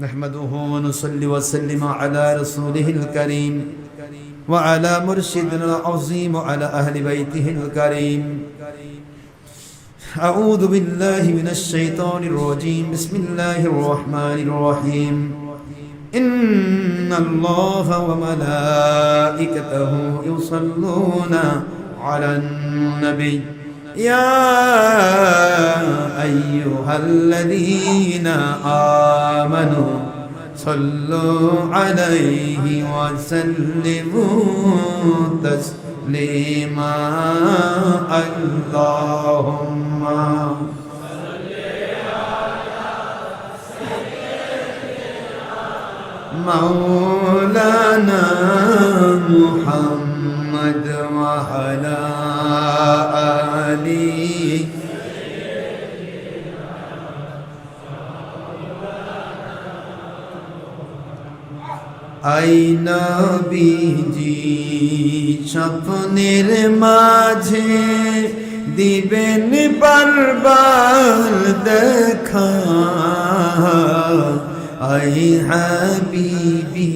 نحمده ونصلي وسلم على رسوله الكريم وعلى مرشدنا العظيم وعلى أهل بيته الكريم. أعوذ بالله من الشيطان الرجيم. بسم الله الرحمن الرحيم. إن الله وملائكته يصلون على النبي يا أيها الذين آمنوا صلوا عليه وسلموا تسليما. اللهم مولانا محمد وعلى آله I নবীজি স্বপ্নের মাঝে দিবেন বারবার দেখা, আই হাবিবি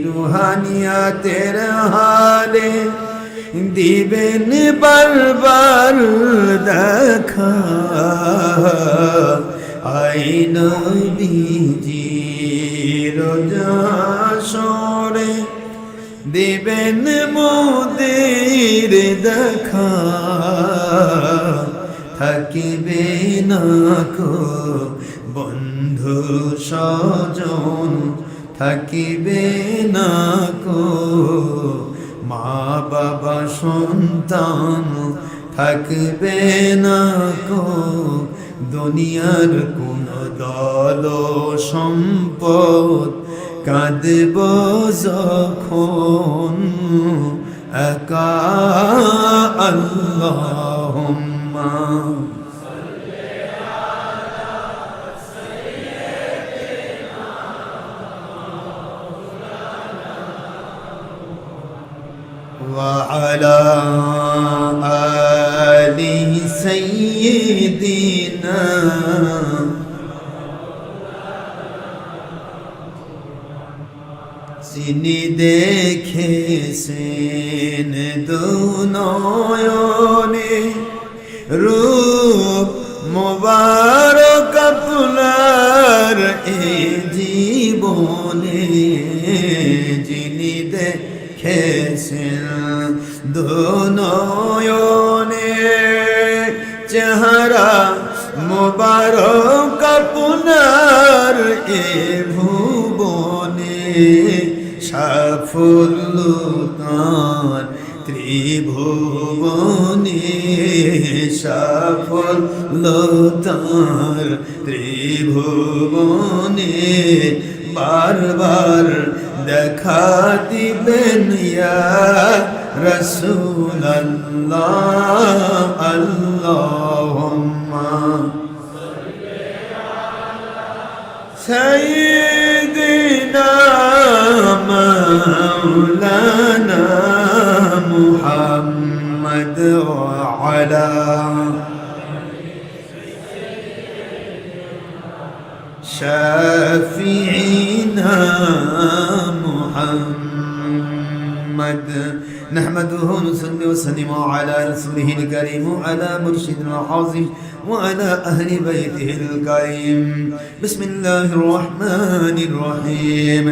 রুহানিয়াতের হালে দিবেন বারবার দেখা, আই নবীজি রোজা সরে দিবেন মোদের দেখা, থাকিবে না কো বন্ধু স্বজন, থাকিবে না কো মা বাবা সন্তান, থাকবে না কো দুনিয়ার কোন দল সম্পদ, কাঁদব যখন একা। আল্লাহুম্মা وعلى آل سيدنا যিনি দেখেছেন দুনয়নে রূপ মোবারক আপনার এ জীবনে, যিনি দেখেছেন দুনয়নে চেহারা মোবারক আপনার এ ভুবনে, সাফল্য তাঁর ত্রিভুবনে, সাফল্য তাঁর ত্রিভুবনে, বারবার দেখা দিবেন ইয়া রাসূলুল্লাহ। আল্লাহুম্মা সাইয়্যিদিনা মাওলানা মুহাম্মদ ওয়া আলা শাফিঈনা মুহাম্মদ। نحمده ونصلي وسلم على رسوله الكريم وعلى مرشدنا العظيم وعلى أهل بيته الكريم. بسم الله الرحمن الرحيم.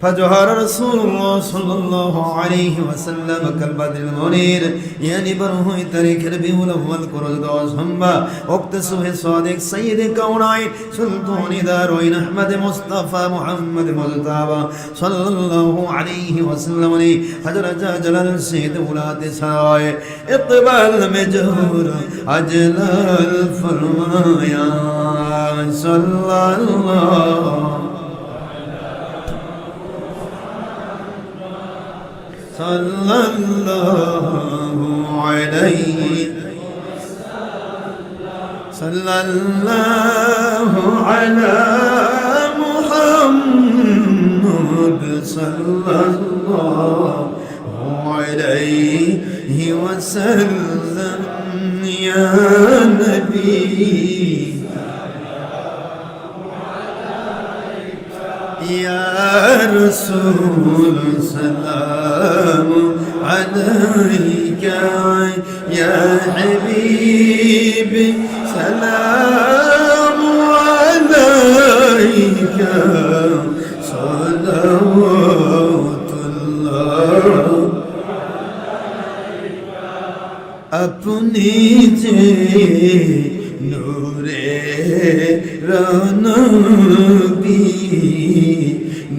فجهر رسول الله صلى الله عليه وسلم كالبدر المنير يعني بره تاريخ ربيع الأول كرد وزهمبا وقت صبح الصادق سيد كونين سلطان دارين أحمد مصطفى محمد مجتبى صلى الله عليه وسلم حضر جلال السيد ولاد سراي اقبال مجهور أجلال فرمايا صلى الله صلى الله عليه صلى الله على محمد صلى الله عليه وسلم يا نبي يا رسول سلام عليك يا حبيبي سلام عليك صلوات الله अपनी जे नूरे रनबी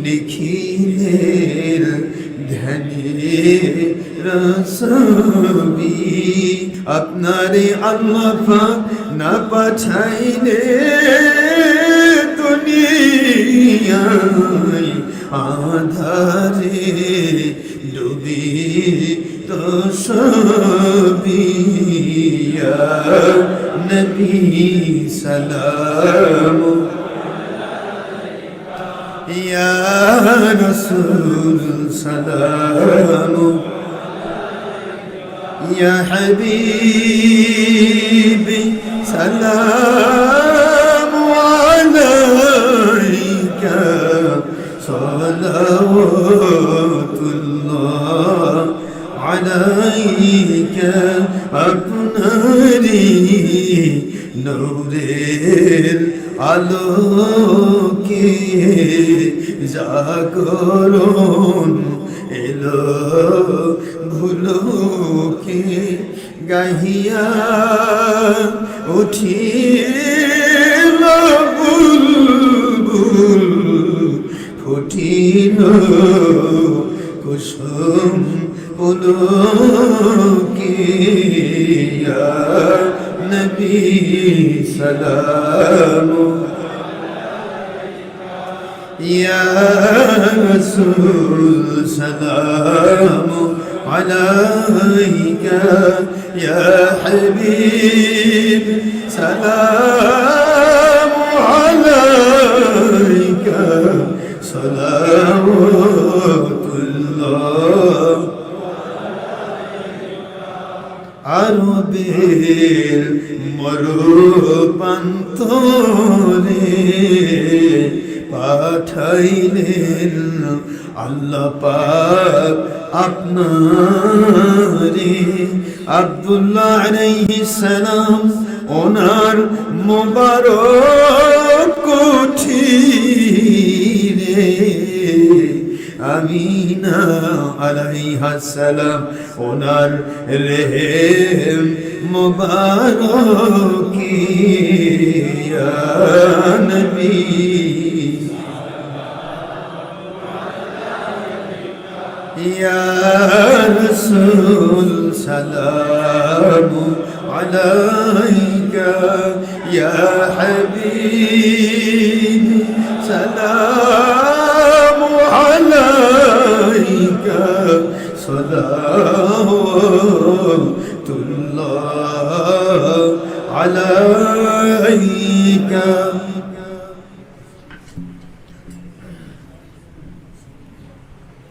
निखिलेर धने रसबी আপনারে আল্লাহ পাক না পাঠাইলে দুনিয়ায় আধারে ডুবি তো সবই ইয়া নবী সালাম ইয়া রাসূল সালাম ইয়া হাবিবি সালাম আলাইকা সালাওয়াতুল্লাহ عليك আপনারি নূরের আলোকে জাগরণ এলো ভুলোকে গাহিয়া উঠিল বুলবুল ফুটিল কুসুম পুলকে ইয়া নবী সালাম ইয়া রাসূল সালাম আলাইকা ইয়া হাবিব সালাম আলাইকা সালাওয়াতুল্লাহ আরবের মরুপ্রান্তরে পাঠাইলেন আল্লাহ পাক আপনারে আব্দুল্লাহ আলাইহিস সালাম ওনার মোবারক কুঠিরে আমিনা আলাইহিস সালাম ওনার রেহেম মুবারকি ইয়া নবী ইয়া রাসূল সালাম আলাইকা ইয়া হাবিব সালাম আলাইকা সালাওয়াতুল্লাহ আলাইকা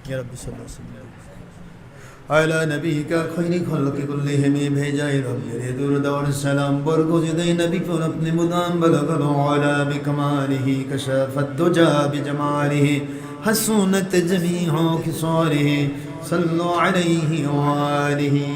ইয়া রাব্বি সাল্লাল্লাহু আলা নবিকা খৈরি খলকে কুল্লিহিম ভেজায়ে রব্বির দুরুদ ওয়া সালাম বরগুজদে নবী पर अपने मुदाम बलगल आला बिकमालिही कशफत दुजा बिजमालिही हसूनत जमीहा खिसालिही सल्लल्लाहु अलैहि व आलिही